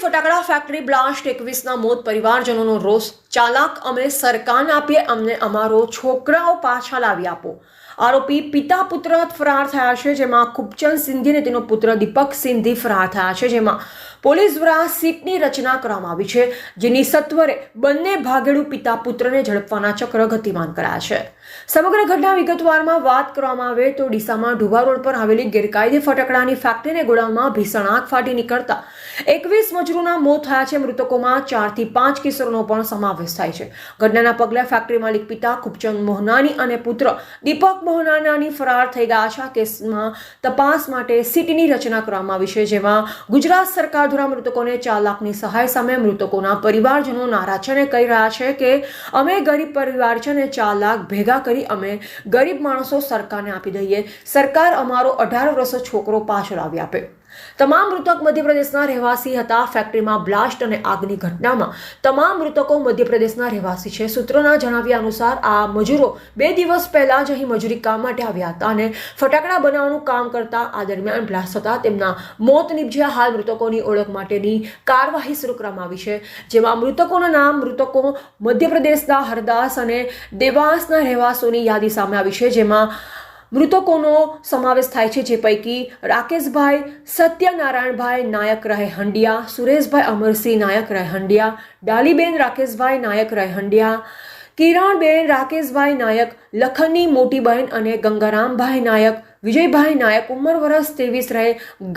ફટાકડા factory blast 21ના મોત, પરિવારજનોનો રોષ. ચાલાક અમે સરકારને આપીએ, અમને અમારો છોકરાઓ પાછા લાવી આપો. આરોપી પિતા પુત્ર ફરાર થયા છે, જેમાં ખૂબચંદ સિંધી અને તેનો પુત્ર દીપક સિંધી ફરાર થયા છે, જેમાં પોલીસ દ્વારા સીટની રચના કરવામાં આવી છે, જેની સત્વરે બંને ભાગેડુ પિતા પુત્રને ઝડપવાના ચક્ર ગતિમાન કરાયા છે. સમગ્ર ઘટના વિગતવારમાં વાત કરવામાં આવે તો ડીસામાં ઢુબા રોડ પર આવેલી ગેરકાયદે ફટાકડાની ફેક્ટરીને ગોડાઉનમાં ભીષણ આગ ફાટી નીકળતા 21 મજૂરોના મોત થયા છે. મૃતકોમાં 4 થી 5 કિશોરનો પણ સમાવેશ થાય છે. ઘટનાના પગલે ફેક્ટરી માલિક પિતા ખૂબચંદ મોહનાની અને પુત્ર દીપક મોહનાની ફરાર થઈ ગયા છે. આ કેસમાં તપાસ માટે સીટની રચના કરવામાં આવી છે, જેમાં ગુજરાત સરકાર દ્વારા મૃતકોને 4 લાખની સહાય સામે મૃતકોના પરિવારજનો નારાજને કહી રહ્યા છે કે અમે ગરીબ પરિવાર છે અને 4 લાખ ભેગા કરી અમે ગરીબ માણસો સરકારને આપી દઈએ. સરકાર અમારો 18 વર્ષનો છોકરો પાછો લાવી આપે. તમામ મૃતક મધ્યપ્રદેશના રહેવાસી હતા. ફેક્ટરીમાં બ્લાસ્ટ અને આગની ઘટનામાં તમામ મૃતકો મધ્યપ્રદેશના રહેવાસી છે. સૂત્રોના જણાવ્યા અનુસાર આ મજૂરો 2 દિવસ પહેલા જ અહીં મજૂરી કામ માટે આવ્યા હતા અને ફટાકડા બનાવવાનું કામ કરતા આ દરમિયાન બ્લાસ્ટ થતા તેમના મોત નીપજ્યા. હાલ મૃતકોની ઓળખ માટેની કાર્યવાહી શરૂ કરવામાં આવી છે, જેમાં મૃતકોના નામ મૃતકો મધ્યપ્રદેશના હરદાસ અને દેવાસના રહેવાસીઓની યાદી સામે આવી છે, જેમાં મૃતકોનો સમાવેશ થાય છે, જે પૈકી રાકેશભાઈ સત્યનારાયણભાઈ નાયક રહે હંડિયા, સુરેશભાઈ અમરસિંહ નાયક રહે હંડિયા, ડાલીબેન રાકેશભાઈ નાયક રહે હંડિયા, કિરણબેન રાકેશભાઈ નાયક, લખનની મોટી બહેન અને ગંગારામભાઈ નાયક, વિજયભાઈ નાયક ઉંમર વર્ષ 23 રહે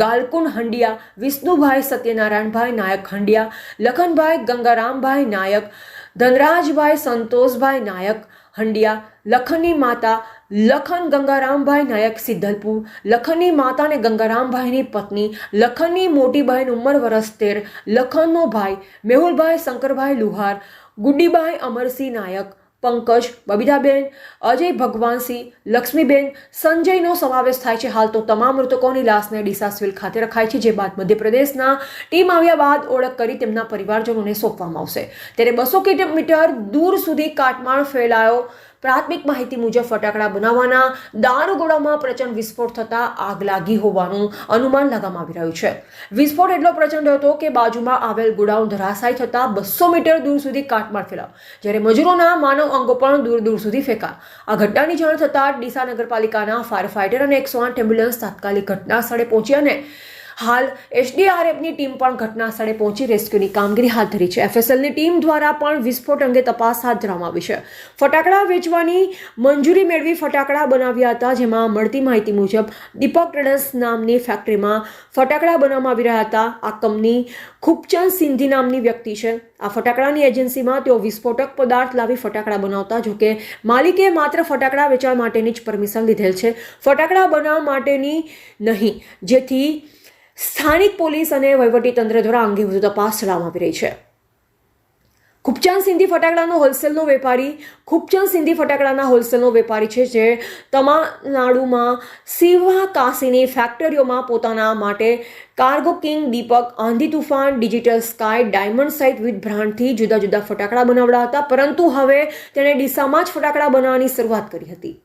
ગાલકુન હંડિયા, વિષ્ણુભાઈ સત્યનારાયણભાઈ નાયક હંડિયા, લખનભાઈ ગંગારામભાઈ નાયક, ધનરાજભાઈ સંતોષભાઈ નાયક હંડિયા, લખનની માતા લખન ગંગારામભાઈ નાયક સિદ્ધલપુર, લખનની માતા અને ગંગારામભાઈની પત્ની, લખનની મોટી બહેન ઉંમર વર્ષ 13, લખનનો ભાઈ મેહુલભાઈ શંકરભાઈ લુહાર, ગુડીબાઈ અમરસિંહ નાયક, પંકજ, બબીતાબેન, અજય ભગવાનસિંહ, લક્ષ્મીબેન, સંજયનો સમાવેશ થાય છે. હાલ તો તમામ મૃતકોની લાશને ડીસા સિવિલ ખાતે રખાઈ છે, જે બાદ મધ્યપ્રદેશના ટીમ આવ્યા બાદ ઓળખ કરી તેમના પરિવારજનોને સોંપવામાં આવશે. ત્યારે 200 કિલોમીટર દૂર સુધી કાટમાળ ફેલાયો. પ્રાથમિક માહિતી મુજબ ફટાકડા બનાવવાના દારૂગોળામાં પ્રચંડ વિસ્ફોટ થતા આગ લાગી હોવાનું અનુમાન લગાવવામાં આવી રહ્યું છે. વિસ્ફોટ એટલો પ્રચંડ હતો કે બાજુમાં આવેલ ગોડાઉન ધરાશાયી થતા 200 મીટર દૂર સુધી કાટમાળ ફેલાયો, જ્યારે મજૂરોના માનવ અંગો પણ દૂર દૂર સુધી ફેંકાયા. આ ઘટનાની જાણ થતાં ડીસા નગરપાલિકાના ફાયર ફાઈટર અને 108 એમ્બ્યુલન્સ તાત્કાલિક ઘટના સ્થળે પહોંચી અને હાલ એસડીઆરએફની ટીમ પણ ઘટના સ્થળે પહોંચી રેસ્ક્યુની કામગીરી હાથ ધરી છે. એફએસએલની ટીમ દ્વારા પણ વિસ્ફોટ અંગે તપાસ હાથ ધરવામાં આવી છે. ફટાકડા વેચવાની મંજૂરી મેળવી ફટાકડા બનાવ્યા હતા, જેમાં મળતી માહિતી મુજબ દીપક ટ્રેડર્સ નામની ફેક્ટરીમાં ફટાકડા બનાવવામાં આવી રહ્યા હતા. આ કંપની ખૂબચંદ સિંધી નામની વ્યક્તિ છે. આ ફટાકડાની એજન્સીમાં તેઓ વિસ્ફોટક પદાર્થ લાવી ફટાકડા બનાવતા. જોકે માલિકે માત્ર ફટાકડા વેચવા માટેની જ પરમિશન લીધેલ છે, ફટાકડા બનાવવા માટેની નહીં, જેથી સ્થાનિક પોલીસ અને વહીવટીતંત્ર દ્વારા અંગે વધુ તપાસ ચલાવવામાં આવી રહી છે. ખૂબચંદ સિંધી ફટાકડાનો હોલસેલનો વેપારી છે, જે તમિલનાડુમાં શિવકાશીની ફેક્ટરીઓમાં પોતાના માટે કાર્ગો કિંગ, દીપક, આંધી તુફાન, ડિજિટલ સ્કાય, ડાયમંડ સહિત વિવિધ બ્રાન્ડથી જુદા જુદા ફટાકડા બનાવડા હતા, પરંતુ હવે તેણે ડીસામાં જ ફટાકડા બનાવવાની શરૂઆત કરી હતી.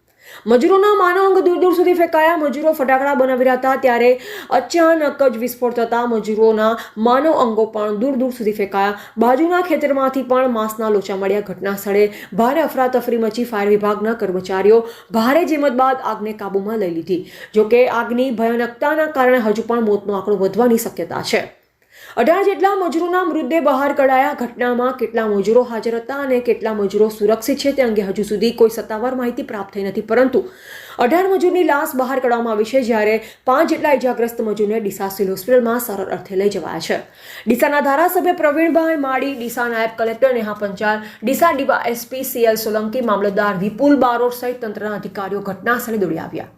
મજૂરોના માનવ અંગ દૂર દૂર સુધી ફેંકાયા. મજૂરો ફટાકડા બનાવી રહ્યા હતા ત્યારે અચાનક જ વિસ્ફોટ થતા મજૂરોના માનવ અંગો પણ દૂર દૂર સુધી ફેંકાયા. બાજુના ખેતરમાંથી પણ માંસના લોચા મળ્યા. ઘટના સ્થળે ભારે અફરાતફરી મચી. ફાયર વિભાગના કર્મચારીઓ ભારે જહેમત બાદ આગને કાબૂમાં લઈ લીધી. જોકે આગની ભયાનકતાના કારણે હજુ પણ મોતનો આંકડો વધવાની શક્યતા છે. 18 જેટલા મજૂરોના મૃતદેહ બહાર કઢાયા. ઘટનામાં કેટલા મજૂરો હાજર હતા અને કેટલા મજૂરો સુરક્ષિત છે તે અંગે હજુ સુધી કોઈ સત્તાવાર માહિતી પ્રાપ્ત થઈ નથી, પરંતુ 18 મજૂરની લાશ બહાર કાઢવામાં આવી છે, જ્યારે 5 જેટલા ઇજાગ્રસ્ત મજૂરને ડીસા સિવિલ હોસ્પિટલમાં સારવાર અર્થે લઈ જવાયા છે. ડીસાના ધારાસભ્ય પ્રવીણભાઈ માળી, ડીસા નાયબ collector Neha Panchal, Deesa DYSP CL Solanki, મામલતદાર વિપુલ બારોટ સહિત તંત્રના અધિકારીઓ ઘટના સ્થળે દોડી આવ્યા.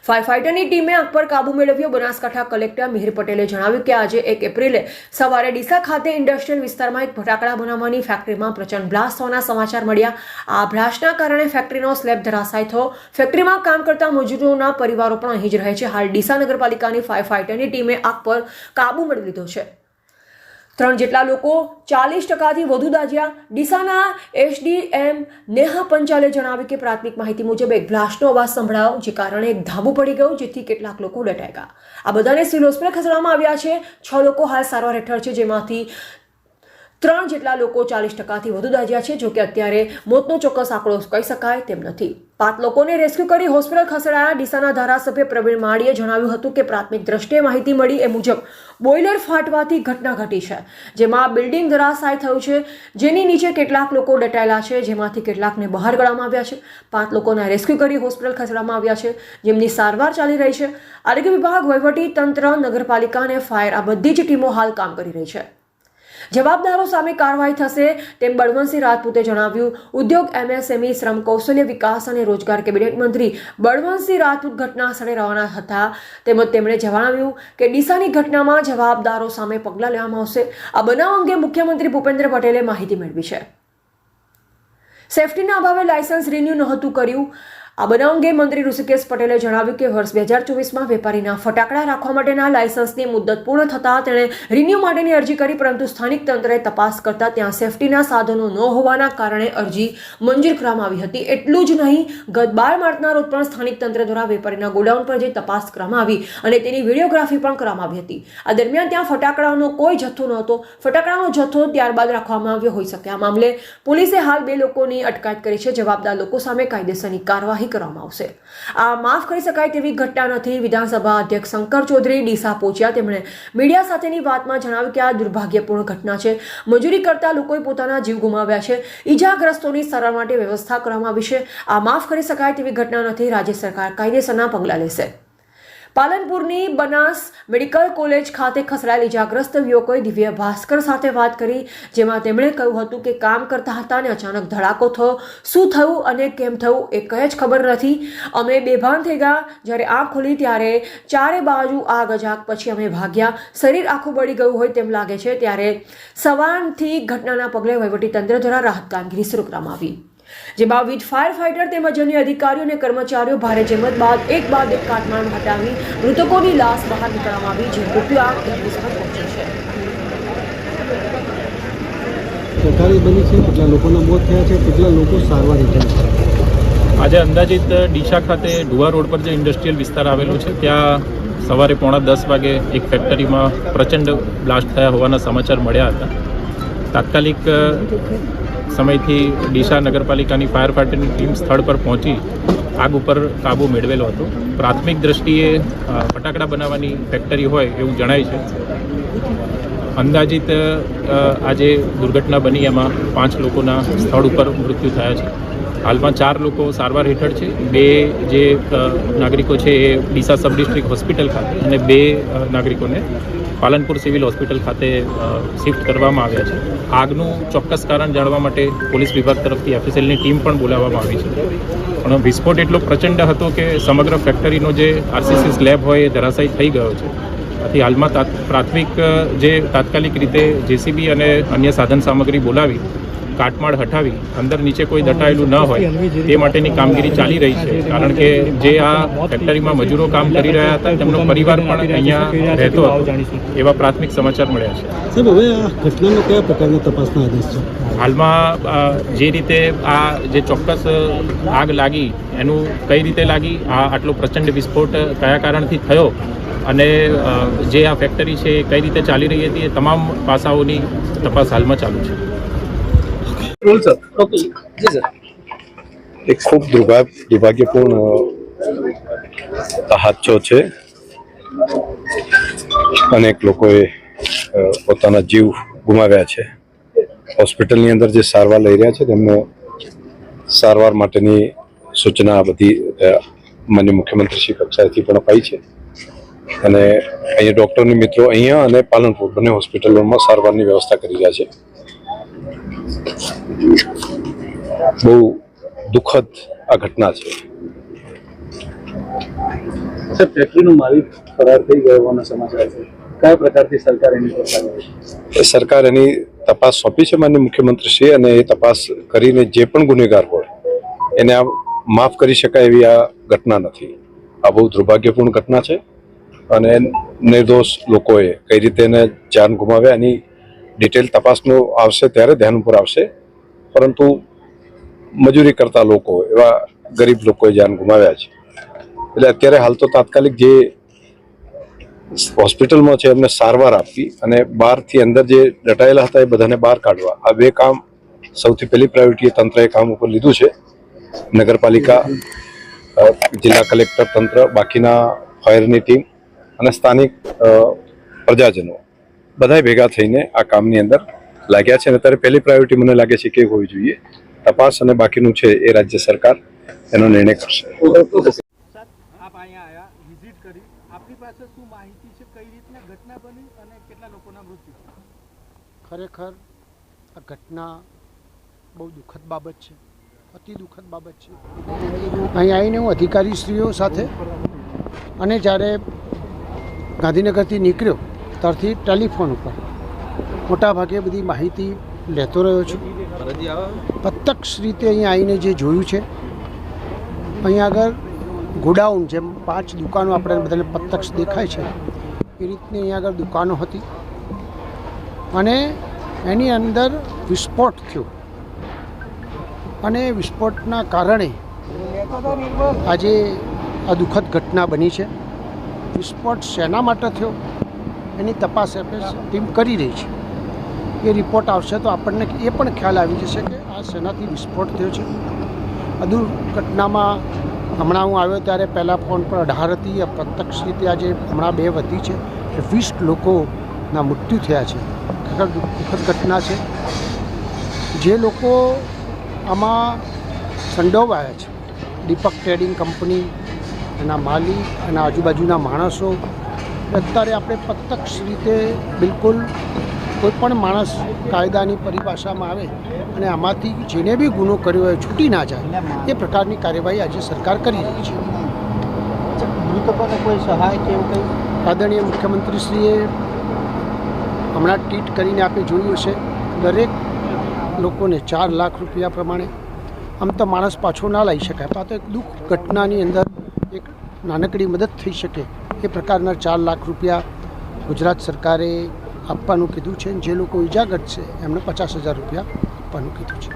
ફાયર ફાઈટરની ટીમે આગ પર કાબુ મેળવ્યો. બનાસકાંઠા કલેક્ટર મિહિર પટેલે જણાવ્યું કે આજે 1 એપ્રિલે સવારે ડીસા ખાતે ઇન્ડસ્ટ્રીયલ વિસ્તારમાં એક ફટાકડા બનાવવાની ફેક્ટરીમાં પ્રચંડ બ્લાસ્ટ થવાના સમાચાર મળ્યા. આ બ્લાસ્ટના કારણે ફેક્ટરીનો સ્લેબ ધરાશાયી થયો. ફેક્ટરીમાં કામ કરતા મજૂરોના પરિવારો પણ અહીં જ રહે છે. હાલ ડીસા નગરપાલિકાની ફાયર ફાઈટરની ટીમે આગ પર કાબુ મેળવી લીધો છે. 3 જેટલા લોકો 40%થી વધુ દાઝ્યા. ડીસાના એસડીએમ નેહા પંચાલે જણાવ્યું કે પ્રાથમિક માહિતી મુજબ એક બ્લાસ્ટનો અવાજ સંભળાયો, જે કારણે એક ધાબુ પડી ગયું, જેથી કેટલાક લોકો દટાઈ ગયા. આ બધાને સિવિલ હોસ્પિટલ ખસેડવામાં આવ્યા છે. 6 લોકો હાલ સારવાર હેઠળ છે, જેમાંથી 3 જેટલા લોકો 40%થી વધુ દાઝ્યા છે. જોકે અત્યારે મોતનો ચોક્કસ આંકડો કહી શકાય તેમ નથી. 5 લોકોને રેસ્ક્યુ કરી હોસ્પિટલ ખસેડાયા. ડીસાના ધારાસભ્ય પ્રવીણ માળીએ જણાવ્યું હતું કે પ્રાથમિક દ્રષ્ટિએ માહિતી મળી એ મુજબ બોઇલર ફાટવાથી ઘટના ઘટી છે, જેમાં બિલ્ડિંગ ધરાશાય થયું છે, જેની નીચે કેટલાક લોકો દટાયેલા છે, જેમાંથી કેટલાકને બહાર કાઢવામાં આવ્યા છે. 5 લોકોને રેસ્ક્યુ કરી હોસ્પિટલ ખસેડવામાં આવ્યા છે, જેમની સારવાર ચાલી રહી છે. આરોગ્ય વિભાગ, વહીવટી તંત્ર, નગરપાલિકા અને ફાયર આ બધી જ ટીમો હાલ કામ કરી રહી છે. જવાબદારો સામે કાર્યવાહી થશે તેમ બળવંતસિંહ રાજપૂતે જણાવ્યું. ઉદ્યોગ, એમએસએમઈ, શ્રમ, કૌશલ્ય વિકાસ અને રોજગાર કેબિનેટ મંત્રી બળવંતસિંહ રાજપૂત ઘટના સ્થળે રવાના હતા. તેમજ તેમણે જણાવ્યું કે ડીસાની ઘટનામાં જવાબદારો સામે પગલાં લેવામાં આવશે. આ બનાવ અંગે મુખ્યમંત્રી ભૂપેન્દ્ર પટેલે માહિતી મેળવી છે. સેફટીના અભાવે લાયસન્સ રિન્યુ નહોતું કર્યું. આ બનાવ અંગે મંત્રી ઋષિકેશ પટેલે જણાવ્યું કે વર્ષ 2024માં વેપારીના ફટાકડા રાખવા માટેના લાયસન્સની મુદત પૂર્ણ થતાં તેણે રિન્યુ માટેની અરજી કરી, પરંતુ સ્થાનિક તંત્રએ તપાસ કરતા ત્યાં સેફટીના સાધનો ન હોવાના કારણે અરજી મંજૂર કરવામાં આવી હતી. એટલું જ નહીં, ગત 12 માર્ચના રોજ પણ સ્થાનિક તંત્ર દ્વારા વેપારીના ગોડાઉન પર જઈ તપાસ કરવામાં આવી અને તેની વિડીયોગ્રાફી પણ કરવામાં આવી હતી. આ દરમિયાન ત્યાં ફટાકડાનો કોઈ જથ્થો નહોતો. ફટાકડાનો જથ્થો ત્યારબાદ રાખવામાં આવ્યો હોઈ શકે. આ મામલે પોલીસે હાલ 2 લોકોની અટકાયત કરી છે. જવાબદાર લોકો સામે કાયદેસરની કાર્યવાહી કરવામાં આવશે. આ માફ કરી શકાય તેવી ઘટના નથી. વિધાનસભા અધ્યક્ષ શંકર ચૌધરી ડીસા પહોંચ્યા. તેમણે મીડિયા સાથેની વાતમાં જણાવ્યું કે આ દુર્ભાગ્યપૂર્ણ ઘટના છે. મજૂરી કરતા લોકોએ પોતાના જીવ ગુમાવ્યા છે. ઈજાગ્રસ્તોની સારવાર માટે વ્યવસ્થા કરવામાં આવી છે. આ માફ કરી શકાય તેવી ઘટના નથી. રાજ્ય સરકાર કાયદેસરના પગલાં લેશે. પાલનપુરની બનાસ મેડિકલ કોલેજ ખાતે ખસેડાયેલ ઇજાગ્રસ્ત યુવકોએ દિવ્ય ભાસ્કર સાથે વાત કરી, જેમાં તેમણે કહ્યું હતું કે કામ કરતા હતા અને અચાનક ધડાકો થયો. શું થયું અને કેમ થયું એ કંઈ જ ખબર નથી. અમે બેભાન થઈ ગયા. જ્યારે આંખ ખોલી ત્યારે ચારે બાજુ આગ. અજાગ પછી અમે ભાગ્યા. શરીર આખું બળી ગયું હોય તેમ લાગે છે. ત્યારે સવારથી ઘટનાના પગલે વહીવટીતંત્ર દ્વારા રાહત કામગીરી શરૂ કરવામાં આવી, જેમાં વીજ ફાયર ફાઈટર તેમજ અન્ય અધિકારીઓ અને કર્મચારીઓ ભારે જહેમત બાદ એક કાટમાળ હટાવી મૃતકોની લાશ બહાર નીકળવામાં આવી, જે મૃત્યુ આંક 21 પર પહોંચી છે. સરકારી બની છે, કેટલા લોકોના મોત થયા છે, કેટલા લોકો સારવાર હેઠળ છે. આજે અંદાજિત ડીસા ખાતે ડુવા રોડ પર જે ઇન્ડસ્ટ્રીયલ વિસ્તાર આવેલો છે, ત્યાં સવારે 9:45 વાગે એક ફેક્ટરીમાં પ્રચંડ બ્લાસ્ટ થયા હોવાના સમાચાર મળ્યા હતા. તાત્કાલિક સમયથી ડીસા નગરપાલિકાની ફાયર ફાઈટરની ટીમ સ્થળ પર પહોંચી આગ ઉપર કાબૂ મેળવેલો હતો. પ્રાથમિક દ્રષ્ટિએ ફટાકડા બનાવવાની ફેક્ટરી હોય એવું જણાય છે. અંદાજિત આજે દુર્ઘટના બની એમાં 5 લોકોના સ્થળ ઉપર મૃત્યુ થયા છે. હાલમાં 4 લોકો સારવાર હેઠળ છે. 2 જે નાગરિકો છે એ ડીસા સબ ડિસ્ટ્રિક્ટ હોસ્પિટલ ખાતે અને 2 નાગરિકોને પાલનપુર સિવિલ હોસ્પિટલ ખાતે શિફ્ટ કરવામાં આવ્યા છે. આગનું ચોક્કસ કારણ જાણવા માટે પોલીસ વિભાગ તરફથી એફએસએલની ટીમ પણ બોલાવવામાં આવી છે. પણ વિસ્ફોટ એટલો પ્રચંડ હતો કે સમગ્ર ફેક્ટરીનો જે આરસીસી સ્લેબ હોય એ ધરાશાયી થઈ ગયો છે. આથી હાલમાં પ્રાથમિક જે તાત્કાલિક રીતે જેસીબી અને અન્ય સાધન સામગ્રી બોલાવી કાટમાળ હટાવી અંદર નીચે કોઈ દટાયેલું ન હોય તે માટેની કામગીરી ચાલી રહી છે. કારણ કે જે આ ફેક્ટરીમાં મજૂરો કામ કરી રહ્યા હતા તેમનો પરિવાર પણ અહીંયા રહેતો હતો એવા પ્રાથમિક સમાચાર મળ્યા છે. સાહેબ, હવે આ ઘટનાનો કયા પ્રકારના તપાસના આદેશ છે? હાલમાં જે રીતે આ જે ચોક્કસ આગ લાગી એનું કઈ રીતે લાગી, આટલો પ્રચંડ વિસ્ફોટ કયા કારણથી થયો અને જે આ ફેક્ટરી છે એ કઈ રીતે ચાલી રહી હતી, એ તમામ પાસાઓની તપાસ હાલમાં ચાલુ છે. એક ખૂબ દુર્ભાગ્યપૂર્ણ હાદસો છે. અનેક લોકોએ પોતાના જીવ ગુમાવ્યા છે. હોસ્પિટલની અંદર જે સારવાર લઈ રહ્યા છે તેમને સારવાર માટેની સૂચના બધી માનનીય મુખ્યમંત્રી શ્રી કક્ષાએથી પણ અપાઈ છે અને અહીંયા ડૉક્ટરની મિત્રો અહીંયા અને પાલનપુર બંને હોસ્પિટલોમાં સારવારની વ્યવસ્થા કરી રહ્યા છે. બહુ દુઃખદ આ ઘટના છે. ફેક્ટરીનો માલિક ફરાર થઈ ગયો હોવાના સમાચાર છે. કયા પ્રકારથી સરકાર એની પર સરકાર એની તપાસ સોંપી છે માનનીય મુખ્યમંત્રીશ્રી, અને એ તપાસ કરીને જે પણ ગુનેગાર હોય એને આ માફ કરી શકાય એવી આ ઘટના નથી. આ બહુ દુર્ભાગ્યપૂર્ણ ઘટના છે અને નિર્દોષ લોકોએ કઈ રીતે એને જાન ગુમાવ્યા એની ડિટેલ તપાસનો આવશે ત્યારે ધ્યાન ઉપર આવશે, પરંતુ મજૂરી કરતા લોકો, એવા ગરીબ લોકોએ જાન ગુમાવ્યા છે. એટલે અત્યારે હાલ તો તાત્કાલિક જે હોસ્પિટલમાં છે એમને સારવાર આપવી અને બહારથી અંદર જે દટાયેલા હતા એ બધાને બહાર કાઢવા, આ બે કામ સૌથી પહેલી પ્રાયોરિટી તંત્રએ કામ ઉપર લીધું છે. નગરપાલિકા, જિલ્લા કલેક્ટર તંત્ર, બાકીના ફાયરની ટીમ અને સ્થાનિક પ્રજાજનો બધાય ભેગા થઈને આ કામની અંદર લાગ્યા છે. અને અત્યારે પહેલી પ્રાયોરિટી મને લાગે છે કે હોવી જોઈએ તપાસ, અને બાકીનું છે એ રાજ્ય સરકાર એનો નિર્ણય કરશે. આપ અહીંયા આવ્યા, વિઝિટ કરી, આપની પાસે શું માહિતી છે, કઈ રીતના ઘટના બની અને કેટલા લોકોના મૃત્યુ? ખરેખર આ ઘટના બહુ દુઃખદ બાબત છે, અતિ દુઃખદ બાબત છે. અહીં આવીને હું અધિકારીશ્રીઓ સાથે અને જ્યારે ગાંધીનગરથી નીકળ્યો ત્યારથી ટેલિફોન ઉપર મોટાભાગે બધી માહિતી લેતો રહ્યો છું. પ્રત્યક્ષ રીતે અહીંયા આવીને જે જોયું છે, અહીં આગળ ગોડાઉન, જેમ 5 દુકાનો આપણે બધાને પ્રત્યક્ષ દેખાય છે એ રીતની અહીંયા આગળ દુકાનો હતી અને એની અંદર વિસ્ફોટ થયો અને વિસ્ફોટના કારણે આજે આ દુઃખદ ઘટના બની છે. વિસ્ફોટ શેના માટે થયો એની તપાસ ટીમ કરી રહી છે. એ રિપોર્ટ આવશે તો આપણને એ પણ ખ્યાલ આવી જશે કે આ શેનાથી વિસ્ફોટ થયો છે. આ દુર્ઘટનામાં હમણાં હું આવ્યો ત્યારે પહેલાં ફોન પર 18 હતી, પ્રત્યક્ષ રીતે આજે હમણાં 2 વધી છે, 20 લોકોના મૃત્યુ થયા છે. ખરેખર દુઃખદ ઘટના છે. જે લોકો આમાં સંડોવાયા છે, દીપક ટ્રેડિંગ કંપની, એના માલિક અને આજુબાજુના માણસો, અત્યારે આપણે પ્રત્યક્ષ રીતે બિલકુલ કોઈ પણ માણસ કાયદાની પરિભાષામાં આવે અને આમાંથી જેને બી ગુનો કર્યો હોય છૂટી ના જાય એ પ્રકારની કાર્યવાહી આજે સરકાર કરી રહી છે. મૃતકોને કોઈ સહાય કે એવું કંઈ? આદરણીય મુખ્યમંત્રીશ્રીએ હમણાં ટ્વીટ કરીને આપણે જોયું હશે, દરેક લોકોને 4 લાખ રૂપિયા પ્રમાણે, આમ તો માણસ પાછો ના લઈ શકાય, પણ તો એક દુઃખ ઘટનાની અંદર એક નાનકડી મદદ થઈ શકે એ પ્રકારના 4 લાખ રૂપિયા ગુજરાત સરકારે આપવાનું કીધું છે. જે લોકો ઇજાગ્રસ્ત છે એમને 50,000 રૂપિયા આપવાનું કીધું છે.